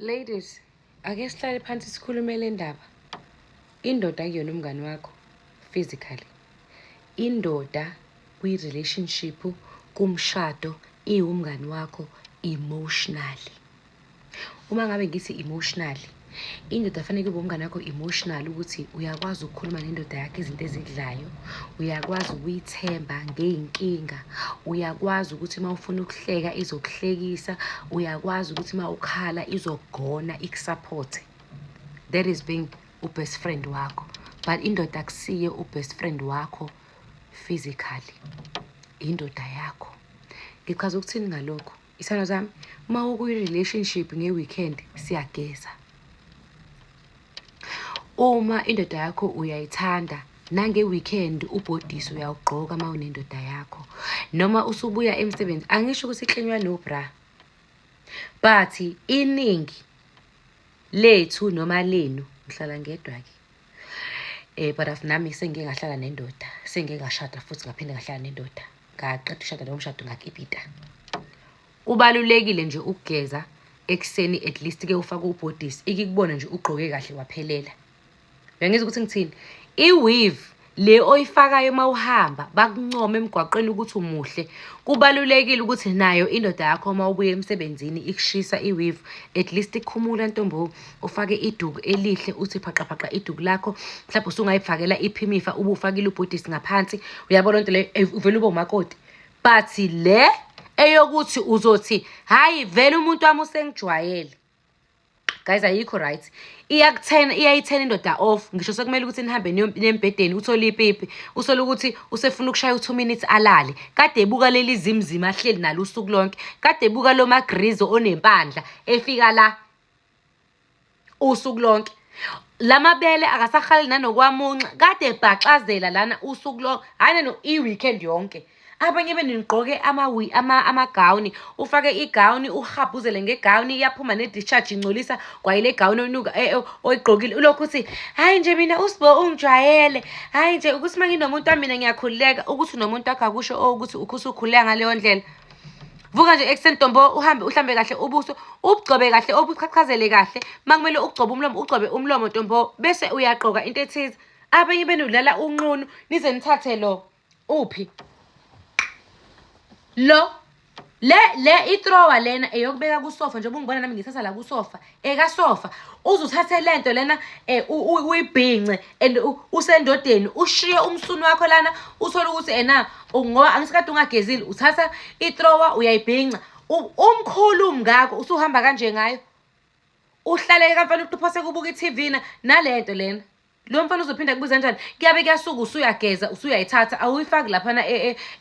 Ladies, ake sihlale phansi sikhulume le ndaba. Indoda akuyona umngani wakho physically. Indoda kwi-relationship, kumshado, iwumngani wakho emotionally. Uma ngabe ngithi emotionally, indoda fanele kube umngani wakho emotional ukuthi uyakwazi ukukhuluma nendoda yakho izinto ezikudlayo, uyakwazi ukuyithemba ngey'nkinga, uyakwazi ukuthi uma ufuna ukuhleka izokuhlekisa, uyakwazi ukuthi uma ukhala izokugona ikusapothe. That is being u-best friend wakho. But indoda akusiye u-best friend wakho physically, indoda yakho. Ngichaza ukuthini ngalokho? Isana zami, uma ukuyi-relationship nge-weekend siyageza. Uma indoda yakho uyayithanda, nange-weekend ubhodisi uyawugqoka uma unendoda yakho. Noma usubuya emsebenzi, angisho ukuthi iklinywa no-bra. But iningi lethu noma lenu, ngihlala ngedwa-ke. But nami sengike ngahlala nendoda, sengike ngashada futhi ngaphinde ngahlala nendoda. Ngaqeda ukushada lowo mshado ngakipita. Kubalulekile nje ukugeza ekuseni, at least ke ufake ubhodisi, ikikubona nje ugqoke kahle waphelela. Uyangizwa ukuthi ngithini? I-weave le oyifakayo uma uhamba bakuncoma emgwaqeni ukuthi umuhle. Kubalulekile ukuthi nayo indoda yakho uma ubuye emsebenzini ikushisa i-weave, at least ikhumula ntombo, ufake iduku elihle, uthi phaqaphaqa iduku lakho. Mhlawumbe usungayifakela iphimifa, ubufakile ubhodisi ngaphansi. Uyabona into le uvela ube umakoti. But le eyokuthi uzothi hayi vele umuntu wami usengijwayele. Guys, ayikho right. Iyayithena indoda off. Ngisho sekumele ukuthi nihambe niyembhedeni uthole ipipi, usole ukuthi usefuna ukushaya u2 minutes alale. Kade ebuka leli zimzima ahleli nalo usuku lonke. Kade ebuka lo magrizo onempandla efika la usuku lonke. Lamabele akasahali nanokwamunca. Kade ebhaxazela lana usuku lonke. Hayi no i-weekend yonke. Abanye benigqoke amagawuni, ufake igawuni, uhabuzele ngegawuni, iyaphuma ne-discharge ingcolisa kwayile gawuni onuka oyigqokile. Ulokhu uthi hayi nje mina uSibo ungijwayele, hayi nje ukuthi uma nginomuntu wami mina ngiyakhululeka. Ukuthi nomuntu wakho akusho ukuthi ukusukhuleka ngaleyo ndlela. Vuka nje ekuseni ntombo, uhambe uhlambe kahle ubuso, ubugcobe kahle, ubuchachazele kahle. Makumele ugcobe umlomo, ugcobe umlomo ntombo, bese uyaqoka into ethize. Abanye benudlala unqunu, nize nithathe lo uphi lo le itrowa lena eyokubeka kusofa. Njengoba ungibona nami ngithatha la kusofa, eka sofa uzuthathe lento lena uyibhince and usendodeni ushiye umsuni wakho lana. Uthola ukuthi ngoba angisikade ungagezile, uthatha itrowa uyayibhinca. Umkhulu umngako usuhamba kanje ngayo, uhlale kamfana uphose kubuka i-TV nalento lena. Lo mfana uzophinda kubuza kanjani? Kuyabe kuyasuka usuyageza, usuyayithatha, awuyifaki laphana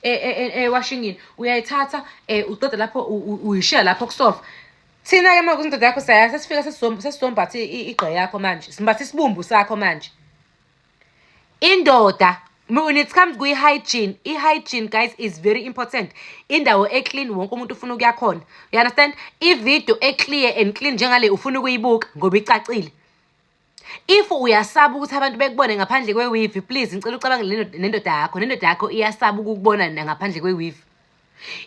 ewashingini. Uyayithatha uqeda lapho uyishiya lapho kusofa. Thina ke manje indoda yakho sesifika sesizombatha igqe yakho manje. Simbatha isibumbu sakho manje. Indoda when it comes kwi-hygiene, i-hygiene guys is very important. Indawo eclean wonke umuntu ufuna ukuya khona. You understand? I-video eclear and clean njengale ufuna ukuyibuka ngoba icacile. If uyasaba ukuthi abantu bekubone ngaphandle kwe-weave, please ngicela ucabange nendoda yakho. Nendoda yakho iyasaba ukukubona ngaphandle kwe-weave.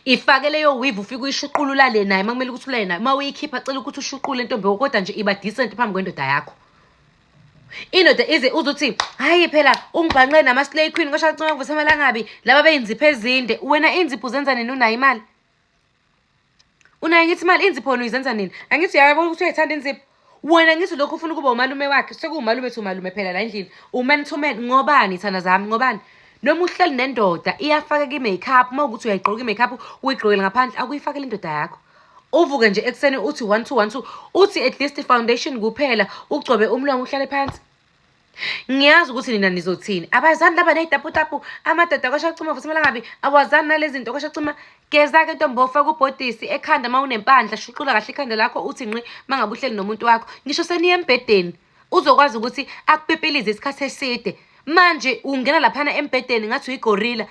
Ifake leyo weave ufike uyishuqulula le naye makumele ukuthi ulale naye. Uma uyikhipha cela ukuthi ushuqule ntombi, kodwa nje iba decent phambi kwendoda yakho. Indoda ize uzothi hayi phela ungibhanqe nama-slay queen ngoshaka cima kuvusa amalangabi laba beyinzipho ezinde. Wena inzipho uzenza nini? Unayo imali? Unayo ngithi imali? Inzipho wena uyizenza nini? Angithi uyabona ukuthi uyayithanda inzipho. Wena ngithi lokho ufuna ukuba umalume wakhe, sekuwumalume umalume phela la endlini. Man to man. Ngobani thana zami? Ngobani? Noma uhleli nendoda iyafaka i-makeup, uma ukuthi uyayigqoka i-makeup uyigqokele ngaphandle, akuyifakele indoda yakho. Uvuke nje ekuseni uthi 1 2 1 2, uthi at least foundation kuphela, ugcobe umlomo uhlale phansi. Ngiyazi ukuthi nina nizothini. Abazani laba ney'taputapu, amadoda kwashacima vusa amalanga awazani nalezi zinto kwashacima. Geza ke ntombo, faka ubhodisi ekhanda uma unempandla, shuqula kahle ikhanda lakho uthi ngqi mangabe uhleli nomuntu wakho. Ngisho seniye embhedeni uzokwazi ukuthi akupipilize isikhathi eside. Manje ungena laphana embhedeni ngathi uyigorilla,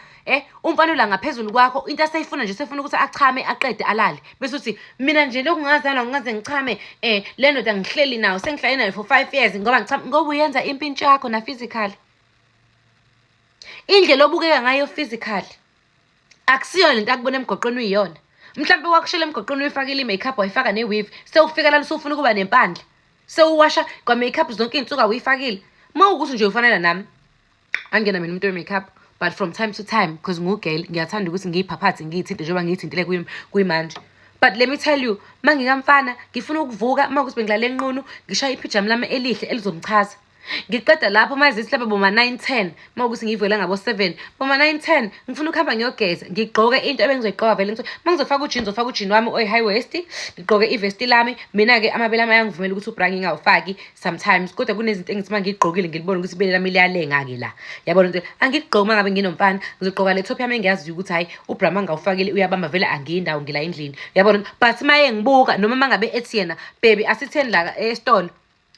umfana ula ngaphezulu kwakho, into asayifuna nje sefuna ukuthi achame aqede alale. Bese uthi mina nje lokhu ngazalwa ngaze ngichame, le ndoda ngihleli nayo sengihlale nayo for 5 years ngoba ngichame. Ngoba uyenza impintshi yakho na physically. Indlela obukeka ngayo physically akusiyo lento akubona emgoqweni uyiyona. Mhlambe wakushela emgoqweni uyifakile i-makeup wayifaka ne-weave. Sewufika la usufuna ukuba nempandla. Sewuwasha kwa-makeup zonke iy'nsuku awuyifakile. Mawukuthi nje ufanele nami. Angena mina umuntu we-makeup. But from time to time, because ngugirl, ngiyathanda ukuthi ngiyiphaphathe ngiyithinte njengoba ngiyithintile kuyimanje. But let me tell you, mangikamfana, ngifuna ukuvuka, mawukuthi bengilale enqunu, ngishaya iphijama lami elihle elizomchaza. Ngiqeda lapho mazithi lapha boma 9:10, mawukuthi ngivela ngabo 7, boma 9:10, ngifuna ukuhamba ngiyogeza, ngigqoke into ebengizoyiqoka vele ngitho, mangizofaka ujini wami oyi-high waist, ngigqoke ivesti lami, mina-ke amabele ami ayangivumela ukuthi ubra ngingawufaki sometimes, kodwa kunezinto engithi mangiyigqokile ngilibona ukuthi ibele lami liyalenga-ke la. Yabona into, angigqoki mangabe nginomfana, ngizogqoka le top yami engiyaziyo ukuthi hayi, ubra mangawufakile uyabamba vele angiyindawo ngila endlini. Yabona, but maye ngibuka noma mangabe ethi yena, baby asitheni la esitolo.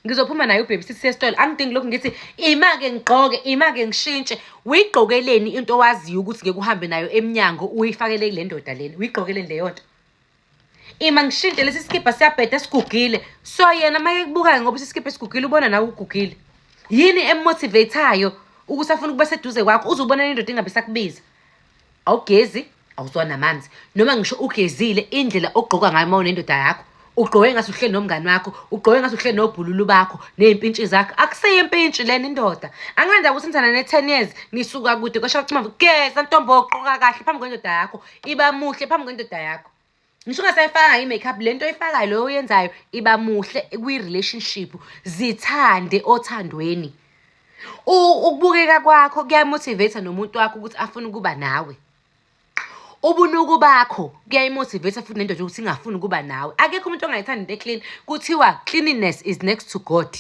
Ngizophuma naye ubhebi sithi sesitolo. Angidingi lokhu ngithi ima-ke ngigqoke, ima-ke ngishintshe. Uyigqokeleni into owaziyo ukuthi ngeke uhambe nayo emnyango uyifakele kule ndoda lena. Uyigqokeleni leyo nto. Ima ngishintshe lesi skipha siyabheda sigugile. So yena make kubukayo ngoba isikipha esigugile ubona nawe ugugile. Yini emotivateayo ukuthi afuna ukuba seduze kwakho uzubona indoda ingabe sakubiza. Awugezi, awuzwa namanzi. Noma ngisho ugezile indlela ogqoka ngayo uma unendoda yakho. Ugqoke ngathi uhleli nomngani wakho, ugqoke ngathi uhleli nobhululu bakho, nezimpintshi zakho. Akuseyo impintshi lena indoda. Angenzeka ukuthi nithana ne-10 years nisuka kude kwasha kucima geza ntombo ogqoka kahle phambi kwendoda yakho. Iba muhle phambi kwendoda yakho. Ngisho ungasayifaka i-makeup lento oyifakayo lo oyenzayo iba muhle kwi-relationship. Zithande othandweni. Ukubukeka kwakho kuyamotivate nomuntu wakho ukuthi afune ukuba nawe. Ubunuku bakho kuyayimotivate futhi nendoda ukuthi ingafuni ukuba nawe. Akekho umuntu ongayithandi into eclean. Kuthiwa cleanliness is next to God.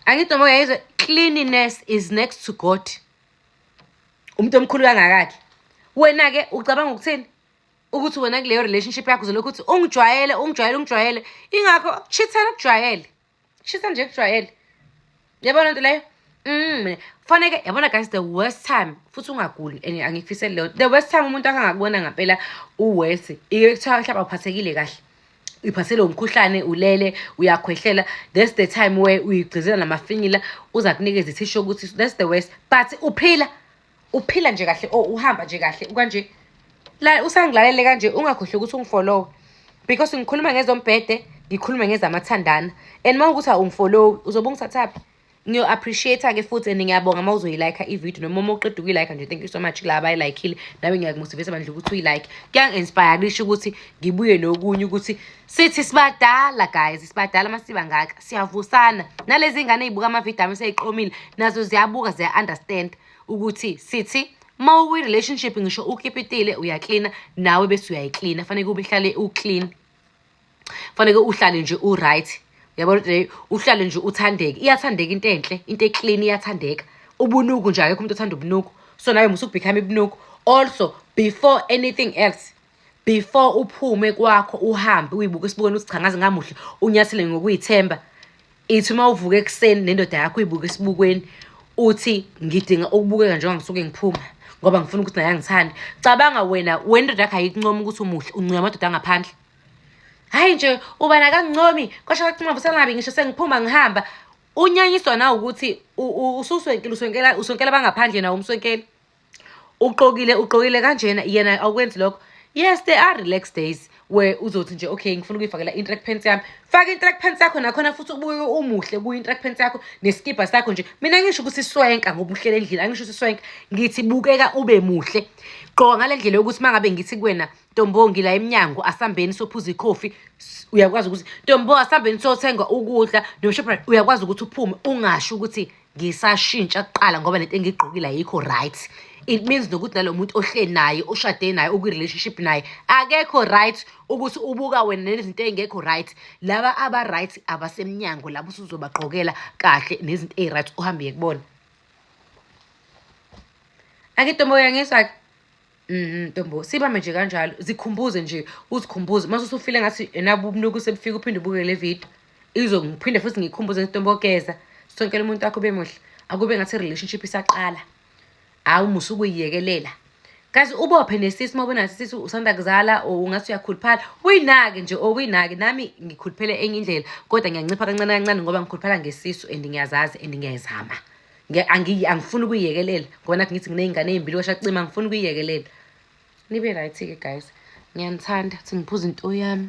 Angithi noma uyayizwa, cleanliness is next to God. Umuntu omkhulu kangakakhe. Wena-ke ucabanga ukuthini? Ukuthi wena kuleyo relationship yakho uzolokhu uthi ungijwayele. Ingakho chithana kujwayele. Chitha nje kujwayele. Yabona into leyo? Faneke yabona guys, the worst time futhi ungaguli angikufiseli leyo. The worst time umuntu akangakubona ngampela uwesi ikuthiwa mhlawumbe awuphathekile kahle, iphathele umkhuhlane, ulele uyakhwehlela. That's the time where uyigcizela namafinyila uza kunikeza ithishu ukuthi that's the worst. But uphila nje kahle, uhamba nje kahle kanje la usangilalele kanje ungakhohlwa ukuthi ungifollow, because ngikhuluma ngezombhede, ngikhuluma ngezamathandana. And mawukuthi ungifollow uzobe ungisathapi. Ngiyo-appreciate-ke futhi and ngiyabonga uma uzoyilike i-video noma uma uqeda ukuyilike nje. Thank you so much kulaba abayilayikile. Nawe ngiyakumotivate bandla ukuthi uyilike. Kuyangi-inspire lisho ukuthi ngibuye nokunye ukuthi sithi sibadala guys, sibadala masiba ngaka. Siyavusana. Nalezi ngane ezibuka ama-video ami seyiqomile nazo ziyabuka, ziya-understand ukuthi sithi ma uyi-relationship ngisho ukipitile uyaklina nawe bese uyayiklina. Fanele ube ihlale uclean. Fanele uhlale nje u-right. Yabona uhlale nje uthandeke. Iyathandeka into enhle, into eclean iyathandeka. Ubunuku nje akekho umuntu othanda ubunuku. So nawe musukubecome ibunuku. Also, before anything else, before uphume kwakho uhambe uyibuka esibukweni uthi cha ngaze ngamuhle, unyathele ngokuyithemba. Ithi uma uvuka ekseni nendoda yakho uyibuka esibukweni uthi ngidinga ukubukeka njengoba ngisuke ngiphuma ngoba ngifuna ukuthi naye angithande. Cabanga wena wendoda yakho ayikuncoma ukuthi umuhle, uncoma amadoda angaphandle. Hayi nje ubana kancomi kwasha kancima vusangabi ngisho sengiphuma ngihamba. Unyanyiswa na ukuthi usonkela bangaphandle na umsonkela. Uqokile kanjena yena awukwenzi lokho. Yes, there are relaxed days where uzothi nje okay ngifuna ukuyifakela i-track pants yami. Faka i-track pants yakho nakhona futhi ubuye umuhle kuyi-track pants yakho neskipa sakho nje. Mina ngisho ukuthi siswenka ngoba uhlele endlini, angisho siswenka ngithi bukeka ube muhle. Gqoka ngalendlela yokuthi mangabe ngithi kuwena Ntombo la eminyango asambeni sophuza ikhofi, uyakwazi ukuthi Ntombo asambeni sothenga ukudla noShoprite, uyakwazi ukuthi uphume ungasho ukuthi ngisashintsha kuqala ngoba lento engigqokile ayikho right. It means nokuthi nalomuntu ohleli naye oshade naye okwi-relationship naye akekho right ukuthi ubuka wena nezinto ezingekho right. Laba aba right abasemnyango lapho usuzobagqokela kahle nezinto right uhambe uyekubona. Ntombo uyangizwa? Ntombo sibame nje kanjalo, zikhumbuze nje uzikhumbuze mase usufile ngathi enabo ubunuku sebufika uphinde ubuke le video izokuphinde futhi ngikhumbuze Ntombo geza sonkela umuntu wakho bemuhle, akube ngathi relationship isaqala. Awu musukuyiyekelela kazi ubophe nesisi mawubona sisi usanda kuzala ungathi uyakhuluphala uyinake nje okuyinake. Nami ngikhuluphele enye indlela kodwa ngiyancipha kancane ngoba ngikhuluphala ngesisu and ngiyazazi and ngiyazama. Angifuni ukuyiyekelela ngoba nathi ngithi nginezingane ezimbili kwashacima ngifuna ukuyiyekelela. Nibe right-ke guys. Ngiyanithanda ukuthi ngiphuze into yami.